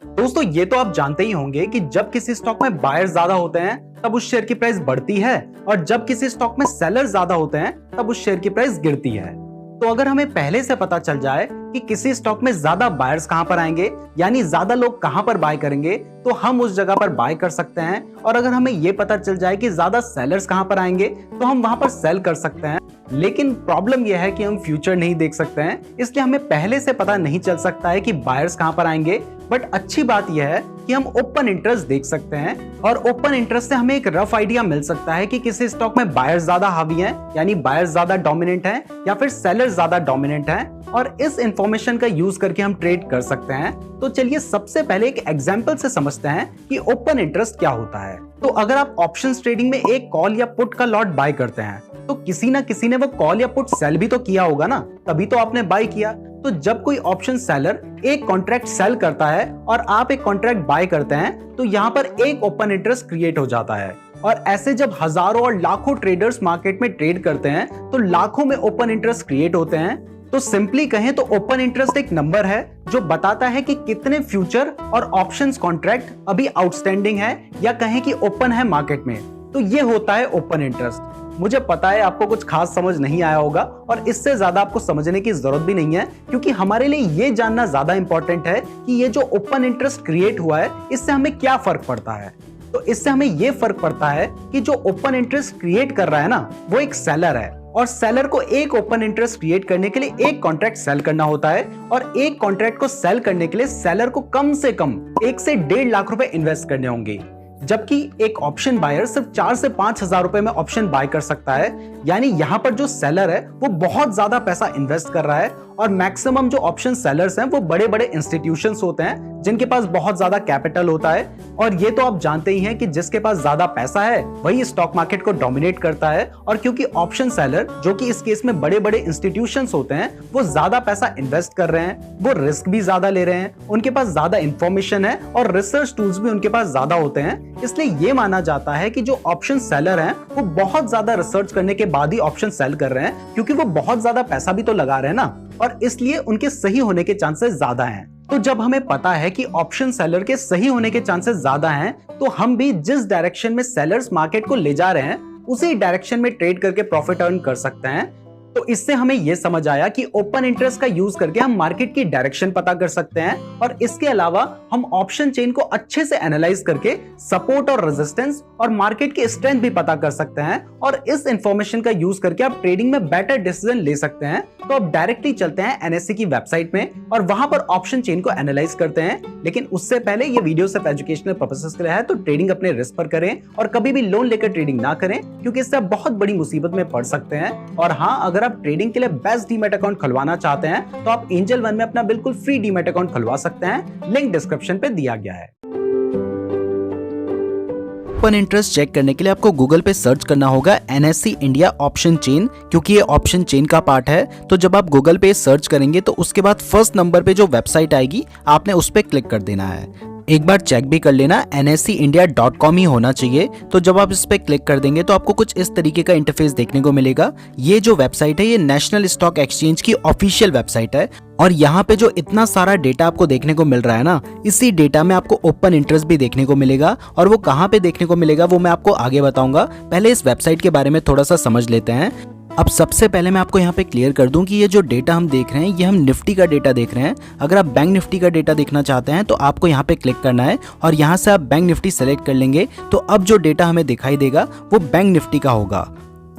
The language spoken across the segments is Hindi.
दोस्तों ये तो आप जानते ही होंगे कि जब किसी स्टॉक में बायर ज्यादा होते हैं तब उस शेयर की प्राइस बढ़ती है और जब किसी स्टॉक में सेलर ज्यादा होते हैं तब उस शेयर की प्राइस गिरती है। तो अगर हमें पहले से पता चल जाए कि किसी स्टॉक में ज्यादा बायर्स कहां पर आएंगे यानी ज्यादा लोग कहां पर बाय करेंगे तो हम उस जगह पर बाय कर सकते हैं, और अगर हमें यह पता चल जाए कि ज्यादा सेलर्स कहां पर आएंगे तो हम वहां पर सेल कर सकते हैं। लेकिन प्रॉब्लम यह है कि हम फ्यूचर नहीं देख सकते हैं, इसलिए हमें पहले से पता नहीं चल सकता है कि बायर्स कहां पर आएंगे। बट अच्छी बात यह है कि हम ओपन इंटरेस्ट देख सकते हैं और ओपन इंटरेस्ट से हमें एक रफ आइडिया मिल सकता है कि किसी स्टॉक में बायर्स ज्यादा हावी हैं यानी बायर्स ज्यादा डोमिनेंट हैं या फिर सेलर्स ज्यादा डोमिनेंट हैं, और इस इंफॉर्मेशन का यूज करके हम ट्रेड कर सकते हैं। तो चलिए सबसे पहले एक एग्जांपल से समझते हैं कि ओपन इंटरेस्ट क्या होता है। तो अगर आप ऑप्शंस ट्रेडिंग में एक कॉल या पुट का लॉट बाय करते हैं तो किसी ना किसी ने वो कॉल या पुट सेल भी तो किया होगा ना, तभी तो आपने बाय किया। तो जब कोई ऑप्शन सेलर एक कॉन्ट्रैक्ट सेल करता है और आप एक कॉन्ट्रैक्ट बाय करते हैं तो यहाँ पर एक ओपन इंटरेस्ट क्रिएट हो जाता है। और ऐसे जब हजारों और लाखों ट्रेडर्स मार्केट में ट्रेड करते हैं तो लाखों में ओपन इंटरेस्ट क्रिएट होते हैं। तो सिंपली कहें तो ओपन इंटरेस्ट एक नंबर है जो बताता है कि कितने फ्यूचर और ऑप्शंस कॉन्ट्रैक्ट अभी आउटस्टैंडिंग है या कहें कि ओपन है मार्केट में। तो ये होता है ओपन इंटरेस्ट। मुझे पता है आपको कुछ खास समझ नहीं आया होगा और इससे ज्यादा आपको समझने की जरूरत भी नहीं है, क्योंकि हमारे लिए ये जानना ज्यादा इंपॉर्टेंट है कि ये जो ओपन इंटरेस्ट क्रिएट हुआ है इससे हमें क्या फर्क पड़ता है। तो इससे हमें ये फर्क पड़ता है कि जो ओपन इंटरेस्ट क्रिएट कर रहा है ना वो एक सेलर है, और सेलर को एक ओपन इंटरेस्ट क्रिएट करने के लिए एक कॉन्ट्रैक्ट सेल करना होता है, और एक कॉन्ट्रैक्ट को सेल करने के लिए सेलर को कम से कम 1 से 1.5 लाख रुपए इन्वेस्ट करने होंगे। जबकि एक ऑप्शन बायर सिर्फ 4 से 5 हजार रुपए में ऑप्शन बाय कर सकता है, यानी यहाँ पर जो सेलर है वो बहुत ज्यादा पैसा इन्वेस्ट कर रहा है। और मैक्सिमम जो ऑप्शन सेलर्स हैं वो बड़े बड़े इंस्टीट्यूशंस होते हैं जिनके पास बहुत ज्यादा कैपिटल होता है, और ये तो आप जानते ही हैं कि जिसके पास ज्यादा पैसा है वही स्टॉक मार्केट को डोमिनेट करता है। और क्योंकि ऑप्शन सेलर जो कि इस केस में बड़े बड़े इंस्टीट्यूशंस होते हैं वो ज्यादा पैसा इन्वेस्ट कर रहे हैं, वो रिस्क भी ज्यादा ले रहे हैं, उनके पास ज्यादा इंफॉर्मेशन है और रिसर्च टूल्स भी उनके पास ज्यादा होते हैं, इसलिए ये माना जाता है कि जो ऑप्शन सेलर हैं वो बहुत ज्यादा रिसर्च करने के बाद ही ऑप्शन सेल कर रहे हैं, क्योंकि वो बहुत ज्यादा पैसा भी तो लगा रहे हैं ना, और इसलिए उनके सही होने के चांसेस ज्यादा हैं। तो जब हमें पता है कि ऑप्शन सेलर के सही होने के चांसेस ज्यादा हैं, तो हम भी जिस डायरेक्शन में सेलर्स मार्केट को ले जा रहे हैं उसी डायरेक्शन में ट्रेड करके प्रॉफिट अर्न कर सकते हैं। तो इससे हमें यह समझ आया कि ओपन इंटरेस्ट का यूज करके हम मार्केट की डायरेक्शन पता कर सकते हैं, और इसके अलावा हम ऑप्शन चेन को अच्छे से एनालाइज करके सपोर्ट और रेजिस्टेंस और मार्केट की स्ट्रेंथ भी पता कर सकते हैं, और इस इंफॉर्मेशन का यूज करके आप ट्रेडिंग में बेटर डिसीजन ले सकते हैं। तो अब डायरेक्टली चलते हैं एनएससी की वेबसाइट में और वहां पर ऑप्शन चेन को एनालाइज करते हैं। लेकिन उससे पहले ये वीडियो सिर्फ एजुकेशनल पर्पसेस के लिए है, तो ट्रेडिंग अपने रिस्क पर करें और कभी भी लोन लेकर ट्रेडिंग ना करें, क्योंकि इससे आप बहुत बड़ी मुसीबत में पड़ सकते हैं। और हाँ, अगर आप ट्रेडिंग के लिए बेस्ट डीमैट अकाउंट खुलवाना चाहते हैं तो आप एंजल वन में अपना बिल्कुल फ्री डीमैट अकाउंट खुलवा सकते हैं, लिंक डिस्क्रिप्शन पे दिया गया है। ओपन इंटरेस्ट चेक करने के लिए आपको गूगल पे सर्च करना होगा एनएससी इंडिया ऑप्शन चेन, क्योंकि ये ऑप्शन चेन का पार्ट है। तो जब आप गूगल पे सर्च करेंगे तो उसके बाद फर्स्ट नंबर पे जो वेबसाइट आएगी आपने उस पे क्लिक कर देना है। एक बार चेक भी कर लेना nscindia.com ही होना चाहिए। तो जब आप इस पे क्लिक कर देंगे तो आपको कुछ इस तरीके का इंटरफेस देखने को मिलेगा। ये जो वेबसाइट है ये नेशनल स्टॉक एक्सचेंज की ऑफिशियल वेबसाइट है, और यहाँ पे जो इतना सारा डेटा आपको देखने को मिल रहा है ना, इसी डेटा में आपको ओपन इंटरेस्ट भी देखने को मिलेगा, और वो कहाँ पे देखने को मिलेगा वो मैं आपको आगे बताऊंगा। पहले इस वेबसाइट के बारे में थोड़ा सा समझ लेते हैं। अब सबसे पहले मैं आपको यहाँ पे क्लियर कर दूं कि ये जो डेटा हम देख रहे हैं ये हम निफ्टी का डेटा देख रहे हैं। अगर आप बैंक निफ्टी का डेटा देखना चाहते हैं तो आपको यहाँ पे क्लिक करना है, और यहाँ से आप बैंक निफ्टी सेलेक्ट कर लेंगे तो अब जो डेटा हमें दिखाई देगा वो बैंक निफ्टी का होगा।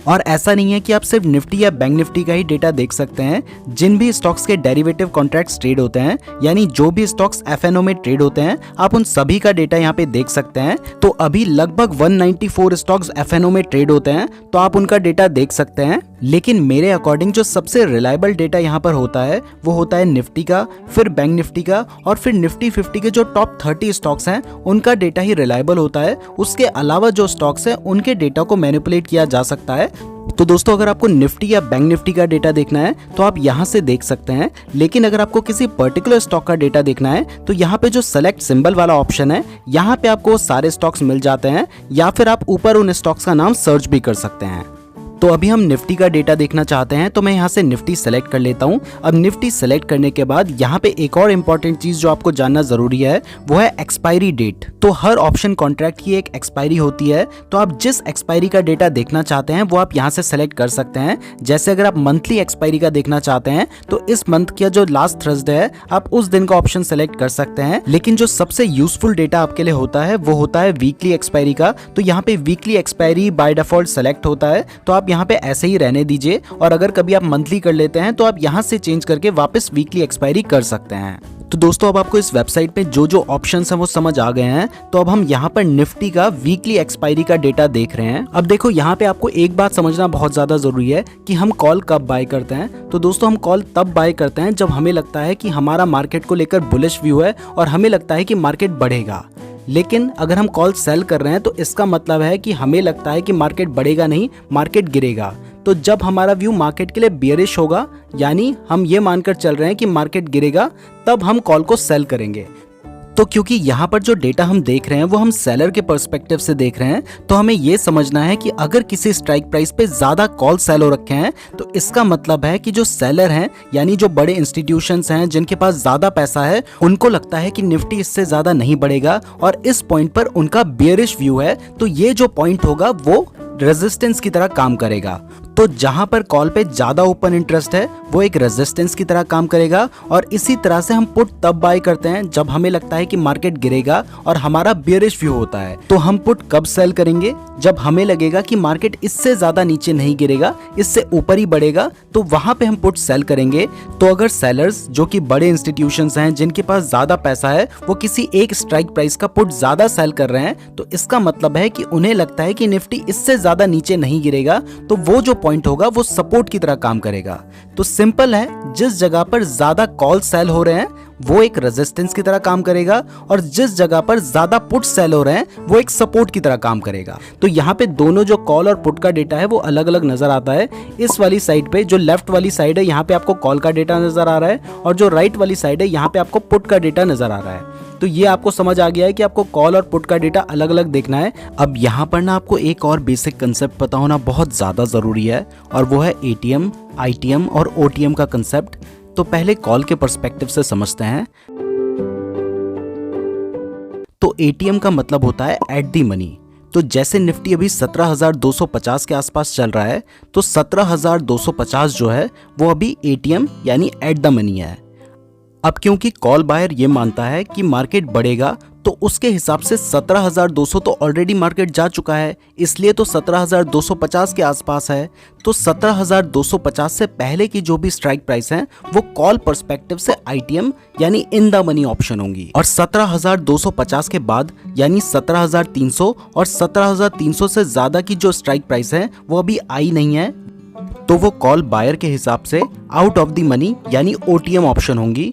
और ऐसा नहीं है कि आप सिर्फ निफ्टी या बैंक निफ्टी का ही डेटा देख सकते हैं, जिन भी स्टॉक्स के डेरिवेटिव कॉन्ट्रैक्ट्स ट्रेड होते हैं, यानी जो भी स्टॉक्स एफएनओ में ट्रेड होते हैं, आप उन सभी का डेटा यहाँ पे देख सकते हैं। तो अभी लगभग 194 स्टॉक्स एफएनओ में ट्रेड होते हैं, तो आप उनका डेटा देख सकते हैं। लेकिन मेरे अकॉर्डिंग जो सबसे रिलायबल डेटा यहाँ पर होता है वो होता है निफ्टी का, फिर बैंक निफ्टी का, और फिर निफ्टी 50 के जो टॉप 30 स्टॉक्स हैं उनका डेटा ही रिलायबल होता है। उसके अलावा जो स्टॉक्स हैं उनके डेटा को मैनिपुलेट किया जा सकता है। तो दोस्तों, अगर आपको निफ्टी या बैंक निफ्टी का डेटा देखना है तो आप यहाँ से देख सकते हैं, लेकिन अगर आपको किसी पर्टिकुलर स्टॉक का डेटा देखना है तो यहाँ पे जो सेलेक्ट सिंबल वाला ऑप्शन है यहाँ पे आपको सारे स्टॉक्स मिल जाते हैं, या फिर आप ऊपर उन स्टॉक्स का नाम सर्च भी कर सकते हैं। तो अभी हम निफ्टी का डेटा देखना चाहते हैं, तो मैं यहाँ से निफ्टी सेलेक्ट कर लेता हूँ। अब निफ्टी सेलेक्ट करने के बाद यहाँ पे एक और इम्पॉर्टेंट चीज जो आपको जानना जरूरी है वो है एक्सपायरी डेट। तो हर ऑप्शन कॉन्ट्रैक्ट की एक एक्सपायरी होती है, तो आप जिस एक्सपायरी का डेटा देखना चाहते हैं वो आप यहाँ से सेलेक्ट कर सकते हैं। जैसे अगर आप मंथली एक्सपायरी का देखना चाहते हैं तो इस मंथ का जो लास्ट थर्सडे है आप उस दिन का ऑप्शन सेलेक्ट कर सकते हैं। लेकिन जो सबसे यूजफुल डेटा आपके लिए होता है वो होता है वीकली एक्सपायरी का। तो यहाँ पे weekly expiry by default select होता है, तो आप यहाँ पे ऐसे ही रहने दीजिए। और अगर कभी आप मंथली कर लेते हैं तो आप यहाँ से चेंज करके वापस वीकली एक्सपायरी कर सकते हैं। तो दोस्तों अब आपको इस वेबसाइट पे जो जो ऑप्शंस हैं वो समझ आ गए हैं। तो अब हम यहाँ पर निफ्टी का वीकली एक्सपायरी का डेटा देख रहे हैं। अब देखो यहाँ पे आपको एक बात समझना बहुत ज्यादा जरूरी है कि हम कॉल कब बाय करते हैं। तो दोस्तों हम कॉल तब बाय करते हैं जब हमें लगता है कि हमारा मार्केट को लेकर बुलिश व्यू है और हमें लगता है कि मार्केट बढ़ेगा। लेकिन अगर हम कॉल सेल कर रहे हैं तो इसका मतलब है कि हमें लगता है कि मार्केट बढ़ेगा नहीं, मार्केट गिरेगा। तो जब हमारा व्यू मार्केट के लिए बियरिश होगा, यानी हम ये मानकर चल रहे हैं कि मार्केट गिरेगा, तब हम कॉल को सेल करेंगे। तो क्योंकि यहाँ पर जो डेटा हम देख रहे हैं वो हम सेलर के पर्सपेक्टिव से देख रहे हैं, तो हमें ये समझना है कि अगर किसी स्ट्राइक प्राइस पे ज्यादा कॉल सेल हो रखे हैं तो इसका मतलब है कि जो सेलर हैं, यानी जो बड़े इंस्टीट्यूशंस हैं जिनके पास ज्यादा पैसा है, उनको लगता है कि निफ्टी इससे ज्यादा नहीं बढ़ेगा और इस पॉइंट पर उनका बियरिश व्यू है। तो ये जो पॉइंट होगा वो रेजिस्टेंस की तरह काम करेगा। तो जहां पर कॉल पे ज्यादा ओपन इंटरेस्ट है वो एक रेजिस्टेंस की तरह काम करेगा। और इसी तरह से हम पुट तब बाय करते हैं जब हमें लगता है कि मार्केट गिरेगा और हमारा बियरिश व्यू होता है। तो हम पुट कब सेल करेंगे? जब हमें लगेगा कि मार्केट इससे ज्यादा नीचे नहीं गिरेगा, इससे ऊपर ही बढ़ेगा, तो वहां पे हम पुट सेल करेंगे। तो अगर सेलर्स जो कि बड़े इंस्टीट्यूशंस हैं जिनके पास ज्यादा पैसा है वो किसी एक स्ट्राइक प्राइस का पुट ज्यादा सेल कर रहे हैं, तो इसका मतलब है कि उन्हें लगता है कि निफ्टी इससे ज्यादा नीचे नहीं गिरेगा, तो वो जो पॉइंट होगा वो सपोर्ट की तरह काम करेगा। तो सिंपल है, जिस जगह पर ज्यादा कॉल सेल हो रहे हैं वो एक रेजिस्टेंस की तरह काम करेगा और जिस जगह पर ज्यादा पुट सेल हो रहे हैं वो एक सपोर्ट की तरह काम करेगा। तो यहाँ पे दोनों जो कॉल और पुट का डेटा है वो अलग अलग नजर आता है। इस वाली साइड पे जो लेफ्ट वाली साइड है यहाँ पे आपको कॉल का डेटा नजर आ रहा है और जो राइट वाली साइड है यहाँ पे आपको पुट का डेटा नजर आ रहा है। तो ये आपको समझ आ गया है कि आपको कॉल और पुट का डेटा अलग अलग देखना है। अब यहाँ पर ना आपको एक और बेसिक कंसेप्ट पता होना बहुत ज्यादा जरूरी है और वो है एटीएम, आईटीएम और ओटीएम का कंसेप्ट। तो पहले कॉल के पर्सपेक्टिव से समझते हैं। तो एटीएम का मतलब होता है एट दी मनी। तो जैसे निफ्टी अभी 17,250 के आसपास चल रहा है, तो 17,250 जो है वो अभी एटीएम यानी एट द मनी है। अब क्योंकि कॉल बायर ये मानता है कि मार्केट बढ़ेगा, तो उसके हिसाब से 17,200 तो ऑलरेडी मार्केट जा चुका है, इसलिए तो 17,250 के आसपास है। तो 17,250 से पहले की जो भी स्ट्राइक प्राइस है वो कॉल पर्सपेक्टिव से आईटीएम यानी इन द मनी ऑप्शन होंगी। और 17,250 के बाद यानी 17,300 और 17,300 से ज्यादा की जो स्ट्राइक प्राइस है वो अभी आई नहीं है, तो वो कॉल बायर के हिसाब से आउट ऑफ द मनी यानी ओटीएम ऑप्शन होंगी।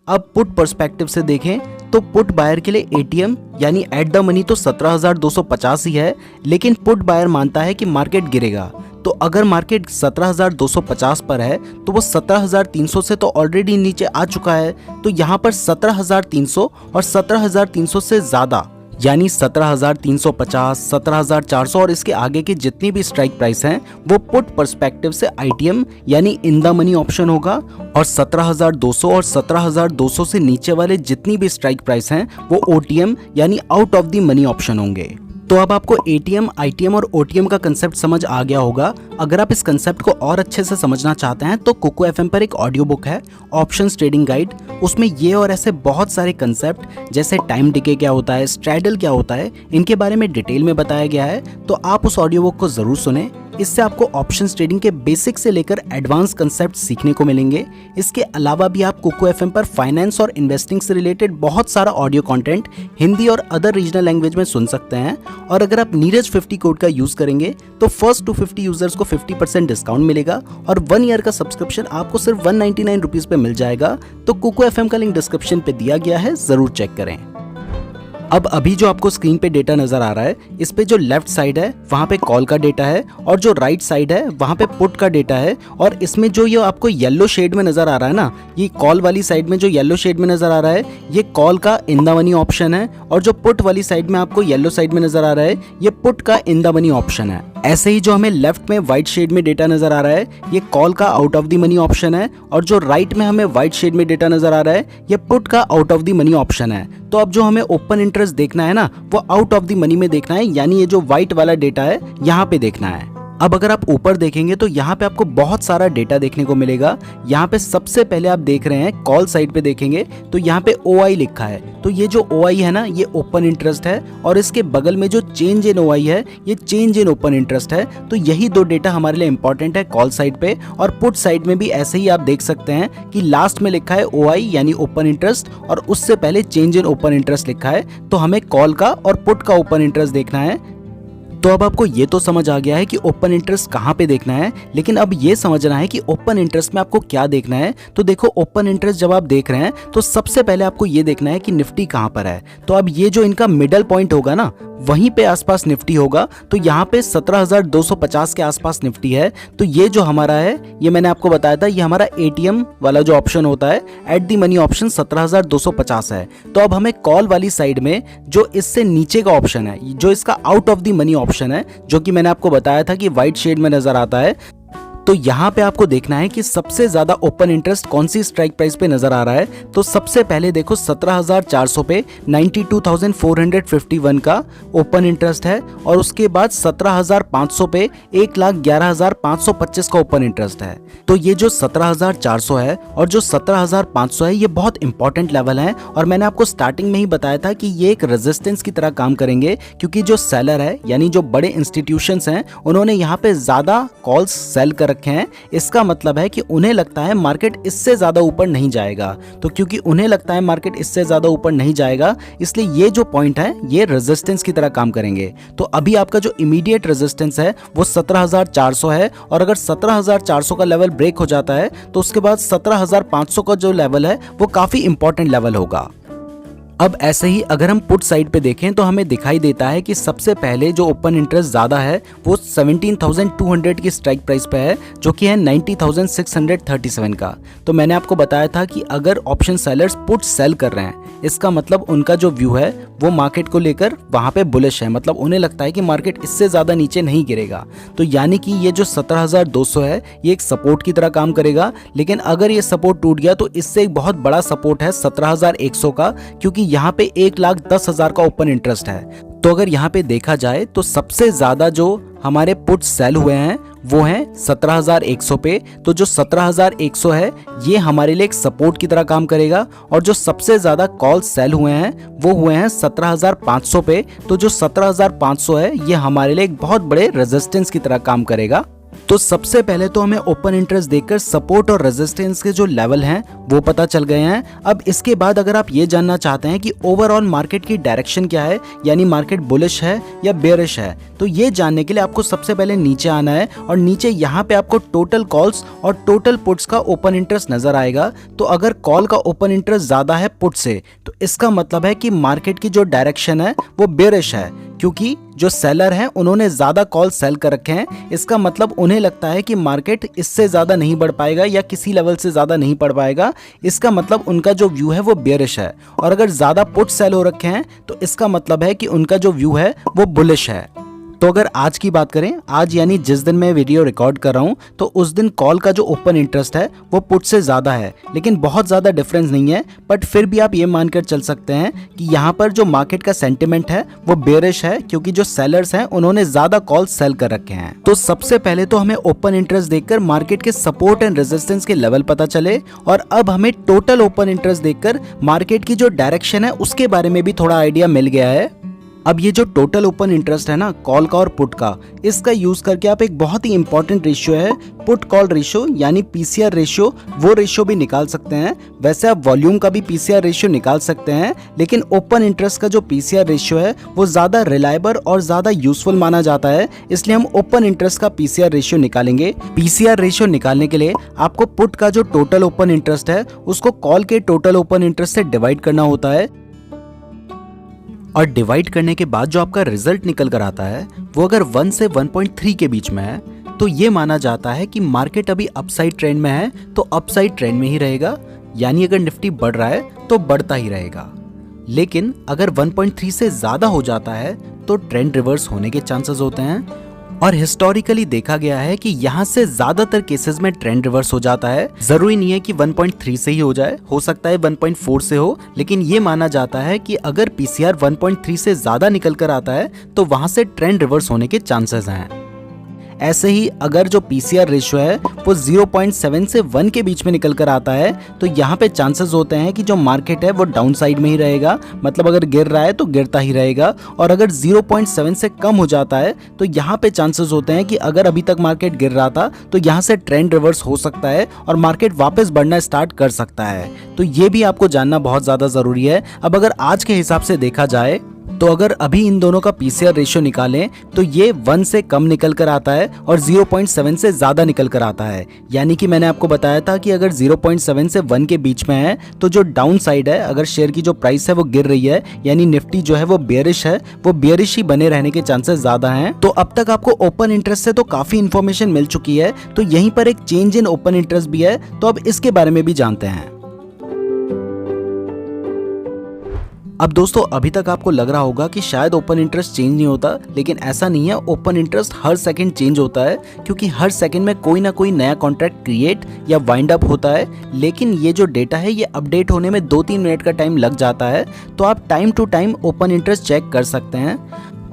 अब पुट पर्सपेक्टिव से देखें तो पुट बायर के लिए एटीएम यानी एट द मनी तो 17,250 ही है, लेकिन पुट बायर मानता है कि मार्केट गिरेगा। तो अगर मार्केट 17,250 पर है तो वो 17,300 से तो ऑलरेडी नीचे आ चुका है। तो यहाँ पर 17,300 और 17,300 से ज्यादा यानी 17,350, 17,400 और इसके आगे की जितनी भी स्ट्राइक प्राइस हैं वो पुट पर्सपेक्टिव से आईटीएम यानी इन द मनी ऑप्शन होगा। और 17,200 और 17,200 से नीचे वाले जितनी भी स्ट्राइक प्राइस हैं वो ओटीएम यानी out of the money option होंगे। तो अब आपको एटीएम, आईटीएम और ओटीएम का कंसेप्ट समझ आ गया होगा। अगर आप इस कंसेप्ट को और अच्छे से समझना चाहते हैं तो कोको एफएम पर एक ऑडियो बुक है ऑप्शंस ट्रेडिंग गाइड। उसमें ये और ऐसे बहुत सारे कंसेप्ट जैसे टाइम डिके क्या होता है, स्ट्रैडल क्या होता है, इनके बारे में डिटेल में बताया गया है। तो आप उस ऑडियो बुक को जरूर सुने। इससे आपको ऑप्शंस ट्रेडिंग के बेसिक से लेकर एडवांस कंसेप्ट सीखने को मिलेंगे। इसके अलावा भी आप कोको एफएम पर फाइनेंस और इन्वेस्टिंग से रिलेटेड बहुत सारा ऑडियो कंटेंट हिंदी और अदर रीजनल लैंग्वेज में सुन सकते हैं। और अगर आप नीरज 50 कोड का यूज करेंगे तो फर्स्ट 250 यूजर्स को 50% डिस्काउंट मिलेगा और 1 ईयर का सब्सक्रिप्शन आपको सिर्फ 199 रुपीज पे मिल जाएगा। तो कोको एफएम का लिंक डिस्क्रिप्शन पे दिया गया है, जरूर चेक करें। अब अभी जो आपको स्क्रीन पे डेटा नजर आ रहा है, इस पे जो लेफ्ट साइड है वहाँ पे कॉल का डेटा है और जो राइट साइड है वहाँ पे पुट का डेटा है। और इसमें जो ये आपको येलो शेड में नजर आ रहा है ना, ये कॉल वाली साइड में जो येलो शेड में नजर आ रहा है ये कॉल का इन द मनी ऑप्शन है, और जो पुट वाली साइड में आपको येलो साइड में नजर आ रहा है ये पुट का इन द मनी ऑप्शन है। ऐसे ही जो हमें लेफ्ट में व्हाइट शेड में डेटा नजर आ रहा है ये कॉल का out of the money option है, और जो राइट में हमें व्हाइट शेड में डेटा नजर आ रहा है ये पुट का out of the money option है। तो अब जो हमें ओपन इंटरेस्ट देखना है ना वो आउट ऑफ द मनी में देखना है, यानी ये जो व्हाइट वाला डेटा है यहाँ पे देखना है। अब अगर आप ऊपर देखेंगे तो यहाँ पे आपको बहुत सारा डेटा देखने को मिलेगा। यहाँ पे सबसे पहले आप देख रहे हैं कॉल साइड पे देखेंगे तो यहाँ पे OI लिखा है, तो ये जो OI है ना ये ओपन इंटरेस्ट है, और इसके बगल में जो चेंज इन OI है ये चेंज इन ओपन इंटरेस्ट है। तो यही दो डेटा हमारे लिए इंपॉर्टेंट है कॉल साइड पे। और पुट साइड में भी ऐसे ही आप देख सकते हैं कि लास्ट में लिखा है OI यानी ओपन इंटरेस्ट, और उससे पहले चेंज इन ओपन इंटरेस्ट लिखा है। तो हमें कॉल का और पुट का ओपन इंटरेस्ट देखना है। तो अब आपको ये तो समझ आ गया है कि ओपन इंटरेस्ट कहाँ पे देखना है, लेकिन अब ये समझना है कि ओपन इंटरेस्ट में आपको क्या देखना है। तो देखो ओपन इंटरेस्ट जब आप देख रहे हैं तो सबसे पहले आपको ये देखना है कि निफ्टी कहाँ पर है। तो अब ये जो इनका मिडल पॉइंट होगा ना वहीं पे आसपास निफ्टी होगा। तो यहाँ पे 17,250 के आसपास निफ्टी है। तो ये जो हमारा है ये मैंने आपको बताया था ये हमारा ATM वाला जो ऑप्शन होता है एट दी मनी ऑप्शन 17,250 है। तो अब हमें कॉल वाली साइड में जो इससे नीचे का ऑप्शन है जो इसका out of the money option है, जो कि मैंने आपको बताया था कि व्हाइट शेड में नजर आता है, तो यहाँ पे आपको देखना है कि सबसे ज्यादा ओपन इंटरेस्ट कौन सी स्ट्राइक प्राइस पे नजर आ रहा है। तो सबसे पहले देखो 17,400 पे 92,451 का ओपन इंटरेस्ट है, और उसके बाद 17,500 पे 1,11,525 का ओपन इंटरेस्ट है। तो ये जो 17,400 है और जो 17,500 है ये बहुत इंपॉर्टेंट लेवल है, और मैंने आपको स्टार्टिंग में ही बताया था कि ये एक रेजिस्टेंस की तरह काम करेंगे, क्योंकि जो सेलर है यानी जो बड़े इंस्टीट्यूशंस हैं उन्होंने यहाँ पे ज्यादा कॉल्स सेल कर रखे हैं। इसका मतलब है कि उन्हें लगता है मार्केट इससे ज्यादा ऊपर नहीं जाएगा। तो क्योंकि उन्हें लगता है मार्केट इससे ज्यादा ऊपर नहीं जाएगा, इसलिए ये जो पॉइंट है ये रेजिस्टेंस की तरह काम करेंगे। तो अभी आपका जो इमीडिएट रेजिस्टेंस है वो 17,400 है, और अगर 17,400 का लेवल ब्रेक हो जाता है तो उसके बाद 17,500 का जो लेवल है वो काफी इंपॉर्टेंट लेवल होगा। अब ऐसे ही अगर हम पुट साइड पे देखें तो हमें दिखाई देता है कि सबसे पहले जो ओपन इंटरेस्ट ज्यादा है वो 17,200 की स्ट्राइक प्राइस पे है, जो कि है 90,637 का। तो मैंने आपको बताया था कि अगर ऑप्शन सेलर्स पुट सेल कर रहे हैं इसका मतलब उनका जो व्यू है वो मार्केट को लेकर वहां पे बुलिश है, मतलब उन्हें लगता है कि मार्केट इससे ज्यादा नीचे नहीं गिरेगा। तो यानी कि ये जो 17,200 है ये एक सपोर्ट की तरह काम करेगा, लेकिन अगर ये सपोर्ट टूट गया तो इससे एक बहुत बड़ा सपोर्ट है 17,100 का, क्योंकि यहाँ पे 1,10,000 का ओपन इंटरेस्ट है। तो अगर यहाँ पे देखा जाए तो सबसे ज्यादा जो हमारे पुट सेल हुए हैं वो हैं 17,100 पे। तो जो 17,100 है ये हमारे लिए एक सपोर्ट की तरह काम करेगा, और जो सबसे ज्यादा कॉल सेल हुए हैं वो हुए हैं 17,500 पे। तो जो 17,500 है ये हमारे लिए एक बहुत बड़े रेजिस्टेंस की तरह काम करेगा। तो सबसे पहले तो हमें ओपन इंटरेस्ट देखकर सपोर्ट और रेजिस्टेंस के जो लेवल हैं वो पता चल गए हैं। अब इसके बाद अगर आप ये जानना चाहते हैं कि ओवरऑल मार्केट की डायरेक्शन क्या है, यानी मार्केट बुलिश है या बेयरिश है, तो ये जानने के लिए आपको सबसे पहले नीचे आना है, और नीचे यहाँ पे आपको टोटल कॉल्स और टोटल पुट्स का ओपन इंटरेस्ट नजर आएगा। तो अगर कॉल का ओपन इंटरेस्ट ज्यादा है पुट से तो इसका मतलब है कि मार्केट की जो डायरेक्शन है वो बेयरिश है, क्योंकि जो सेलर हैं उन्होंने ज्यादा कॉल सेल कर रखे हैं। इसका मतलब उन्हें लगता है कि मार्केट इससे ज्यादा नहीं बढ़ पाएगा या किसी लेवल से ज्यादा नहीं बढ़ पाएगा। इसका मतलब उनका जो व्यू है वो बेयरिश है। और अगर ज्यादा पुट सेल हो रखे हैं तो इसका मतलब है कि उनका जो व्यू है वो बुलिश है। तो अगर आज की बात करें, आज यानी जिस दिन मैं वीडियो रिकॉर्ड कर रहा हूं तो उस दिन कॉल का जो ओपन इंटरेस्ट है वो पुट से ज्यादा है, लेकिन बहुत ज्यादा डिफरेंस नहीं है। बट फिर भी आप ये मानकर चल सकते हैं कि यहाँ पर जो मार्केट का सेंटिमेंट है वो बेयरिश है, क्योंकि जो सेलर्स हैं उन्होंने ज्यादा कॉल सेल कर रखे हैं। तो सबसे पहले तो हमें ओपन इंटरेस्ट देखकर मार्केट के सपोर्ट एंड रेजिस्टेंस के लेवल पता चले, और अब हमें टोटल ओपन इंटरेस्ट देखकर मार्केट की जो डायरेक्शन है उसके बारे में भी थोड़ा आइडिया मिल गया है। अब ये जो टोटल ओपन इंटरेस्ट है ना कॉल का और पुट का, इसका यूज करके आप एक बहुत ही इंपॉर्टेंट रेशियो है पुट कॉल रेशियो यानी पीसीआर रेशियो, वो रेशियो भी निकाल सकते हैं। वैसे आप वॉल्यूम का भी पीसीआर रेशियो निकाल सकते हैं, लेकिन ओपन इंटरेस्ट का जो पीसीआर रेशियो है वो ज्यादा रिलायबल और ज्यादा यूजफुल माना जाता है, इसलिए हम ओपन इंटरेस्ट का पीसीआर रेशियो निकालेंगे। पीसीआर रेशियो निकालने के लिए आपको पुट का जो टोटल ओपन इंटरेस्ट है उसको कॉल के टोटल ओपन इंटरेस्ट से डिवाइड करना होता है। और डिवाइड करने के बाद जो आपका रिजल्ट निकल कर आता है वो अगर 1 से 1.3 के बीच में है तो ये माना जाता है कि मार्केट अभी अपसाइड ट्रेंड में है, तो अपसाइड ट्रेंड में ही रहेगा, यानी अगर निफ्टी बढ़ रहा है तो बढ़ता ही रहेगा। लेकिन अगर 1.3 से ज्यादा हो जाता है तो ट्रेंड रिवर्स होने के चांसेस होते हैं और हिस्टोरिकली देखा गया है कि यहाँ से ज्यादातर केसेस में ट्रेंड रिवर्स हो जाता है। जरूरी नहीं है कि 1.3 से ही हो जाए, हो सकता है 1.4 से हो, लेकिन ये माना जाता है कि अगर पीसीआर 1.3 से ज्यादा निकल कर आता है तो वहां से ट्रेंड रिवर्स होने के चांसेस हैं। ऐसे ही अगर जो पीसीआर रेशियो है वो 0.7 से 1 के बीच में निकल कर आता है तो यहाँ पे चांसेस होते हैं कि जो मार्केट है वो डाउन साइड में ही रहेगा, मतलब अगर गिर रहा है तो गिरता ही रहेगा। और अगर 0.7 से कम हो जाता है तो यहाँ पे चांसेस होते हैं कि अगर अभी तक मार्केट गिर रहा था तो यहाँ से ट्रेंड रिवर्स हो सकता है और मार्केट वापस बढ़ना स्टार्ट कर सकता है। तो ये भी आपको जानना बहुत ज्यादा जरूरी है। अब अगर आज के हिसाब से देखा जाए तो अगर अभी इन दोनों का पीसीआर रेशियो निकालें तो ये 1 से कम निकल कर आता है और 0.7 से ज्यादा निकल कर आता है। यानी कि मैंने आपको बताया था कि अगर 0.7 से 1 के बीच में है तो जो डाउन साइड है, अगर शेयर की जो प्राइस है वो गिर रही है, यानी निफ्टी जो है वो बेयरिश है, वो बेयरिश ही बने रहने के चांसेस ज्यादा हैं। तो अब तक आपको ओपन इंटरेस्ट से तो काफी इंफॉर्मेशन मिल चुकी है, तो यहीं पर एक चेंज इन ओपन इंटरेस्ट भी है, तो अब इसके बारे में भी जानते हैं। अब दोस्तों अभी तक आपको लग रहा होगा कि शायद ओपन इंटरेस्ट चेंज नहीं होता, लेकिन ऐसा नहीं है। ओपन इंटरेस्ट हर सेकंड चेंज होता है क्योंकि हर सेकंड में कोई ना कोई नया कॉन्ट्रैक्ट क्रिएट या वाइंड अप होता है। लेकिन ये जो डेटा है ये अपडेट होने में 2-3 मिनट का टाइम लग जाता है, तो आप time to time open interest check कर सकते हैं।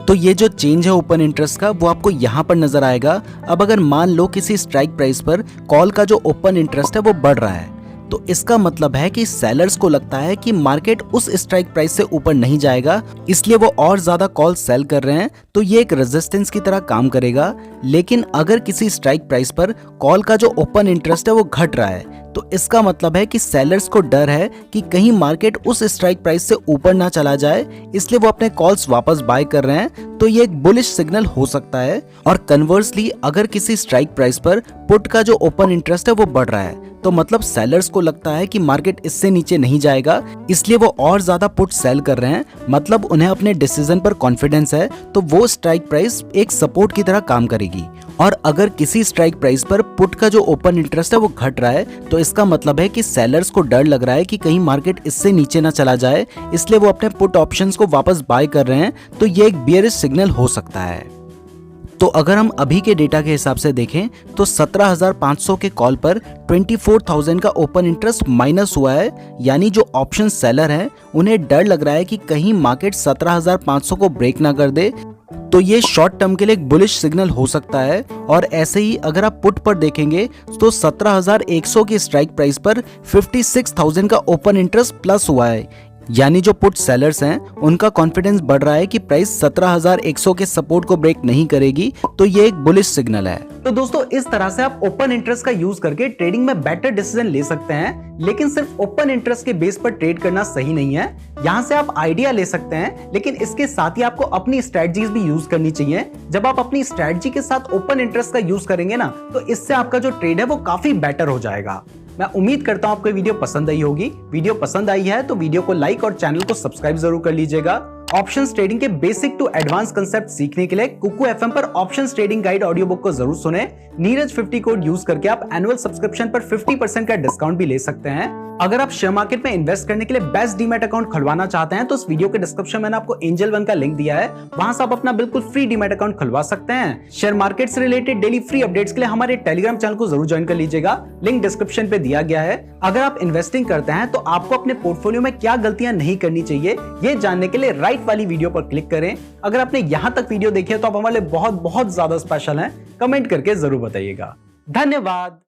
तो ये जो चेंज है ओपन इंटरेस्ट का वो आपको यहाँ पर नजर आएगा। अब अगर मान लो किसी स्ट्राइक प्राइस पर कॉल का जो ओपन इंटरेस्ट है वो बढ़ रहा है, तो इसका मतलब है कि सेलर्स को लगता है कि मार्केट उस स्ट्राइक प्राइस से ऊपर नहीं जाएगा, इसलिए वो और ज्यादा कॉल सेल कर रहे हैं, तो ये एक रेजिस्टेंस की तरह काम करेगा। लेकिन अगर किसी स्ट्राइक प्राइस पर कॉल का जो ओपन इंटरेस्ट है वो घट रहा है, तो इसका मतलब है कि सेलर्स को डर है कि कहीं मार्केट उस स्ट्राइक प्राइस से ऊपर ना चला जाए, इसलिए वो अपने कॉल्स वापस बाय कर रहे हैं, तो ये एक बुलिश सिग्नल हो सकता है। और कन्वर्सली अगर किसी स्ट्राइक प्राइस पर पुट का जो ओपन इंटरेस्ट है वो बढ़ रहा है, तो मतलब सेलर्स को लगता है कि मार्केट इससे नीचे नहीं जाएगा, इसलिए वो और ज्यादा पुट सेल कर रहे हैं। मतलब उन्हें अपने डिसीजन पर कॉन्फिडेंस है, तो वो स्ट्राइक प्राइस एक सपोर्ट की तरह काम करेगी। और अगर किसी स्ट्राइक प्राइस पर पुट का जो ओपन इंटरेस्ट है वो घट रहा है, तो इसका मतलब है कि सेलर्स को डर लग रहा है कि कहीं मार्केट इससे नीचे ना चला जाए, इसलिए वो अपने पुट ऑप्शंस को वापस बाय कर रहे हैं, तो ये एक बियरिश सिग्नल हो सकता है। तो अगर हम अभी के डेटा के हिसाब से देखें तो 17,500 के कॉल पर 24,000 का ओपन इंटरेस्ट माइनस हुआ है, यानी जो ऑप्शन सेलर हैं उन्हें डर लग रहा है कि कहीं मार्केट 17,500 को ब्रेक ना कर दे, तो ये शॉर्ट टर्म के लिए एक बुलिश सिग्नल हो सकता है। और ऐसे ही अगर आप पुट पर देखेंगे तो 17,100 की स्ट्राइक प्राइस पर 56,000 का ओपन इंटरेस्ट प्लस हुआ है, यानी जो पुट सेलर्स हैं उनका कॉन्फिडेंस बढ़ रहा है कि प्राइस 17,100 के सपोर्ट को ब्रेक नहीं करेगी, तो ये एक बुलिश सिग्नल है। तो दोस्तों इस तरह से आप ओपन इंटरेस्ट का यूज करके ट्रेडिंग में बेटर डिसीजन ले सकते हैं, लेकिन सिर्फ ओपन इंटरेस्ट के बेस पर ट्रेड करना सही नहीं है। यहाँ से आप आइडिया ले सकते हैं, लेकिन इसके साथ ही आपको अपनी स्ट्रेटजीज भी यूज करनी चाहिए। जब आप अपनी स्ट्रेटजी के साथ ओपन इंटरेस्ट का यूज करेंगे ना, तो इससे आपका जो ट्रेड है वो काफी बेटर हो जाएगा। मैं उम्मीद करता हूं आपको वीडियो पसंद आई होगी। वीडियो पसंद आई है तो वीडियो को लाइक और चैनल को सब्सक्राइब जरूर कर लीजिएगा। ऑप्शंस ट्रेडिंग के बेसिक टू एडवांस कंसेप्ट सीखने के लिए कुकू एफएम पर options trading guide audio book को जरूर सुने। नीरज 50 कोड यूज करके आप एनुअल सब्सक्रिप्शन पर 50% का डिस्काउंट भी ले सकते हैं। अगर आप शेयर मार्केट में इन्वेस्ट करने के लिए बेस्ट डीमैट अकाउंट खुलवाना चाहते हैं तो इस वीडियो के डिस्क्रिप्शन में मैंने आपको एंजल वन का लिंक दिया है, वहां से आप अपना बिल्कुल फ्री डीमैट अकाउंट खुलवा सकते हैं। शेयर मार्केट से रिलेटेड डेली फ्री अपडेट्स के लिए हमारे टेलीग्राम चैनल को जरूर ज्वाइन कर लीजिएगा, लिंक डिस्क्रिप्शन पे दिया गया है। अगर आप इन्वेस्टिंग करते हैं तो आपको अपने पोर्टफोलियो में क्या गलतियां नहीं करनी चाहिए, ये जानने के लिए राइट वाली वीडियो पर क्लिक करें। अगर आपने यहां तक वीडियो देखी है तो आप हमारे बहुत बहुत ज्यादा स्पेशल हैं, कमेंट करके जरूर बताइएगा। धन्यवाद।